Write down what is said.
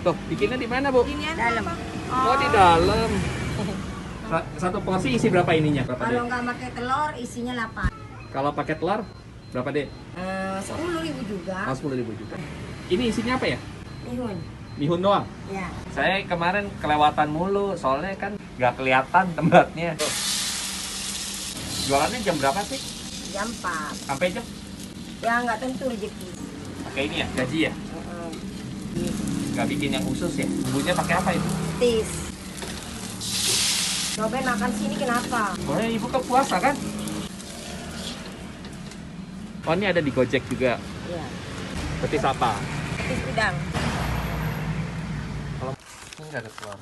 Tuh, bikinnya di mana, Bu? Dalam. Oh, di dalam. Satu porsi isi berapa ininya? Berapa, Kalau Dek? nggak pakai telur, isinya 8. Kalau pakai telur berapa, Dek? 10.000 juga. Oh, 10.000 juga. Ini isinya apa ya? Mihun. Mihun doang. Ya. Saya kemarin kelewatan mulu, soalnya kan nggak kelihatan tempatnya. Jualannya jam berapa sih? Jam 4. Sampai jam? Ya nggak tentu rezeki. Pakai ini ya, gaji ya? Nggak bikin yang khusus ya? Bumbunya pakai apa itu? Tis. Cobain makan sini kenapa? Oh, ibu ke puasa kan? Oh, ini ada di Gojek juga. Iya. Petis apa? Tis udang. Kalau ini nggak ada telur.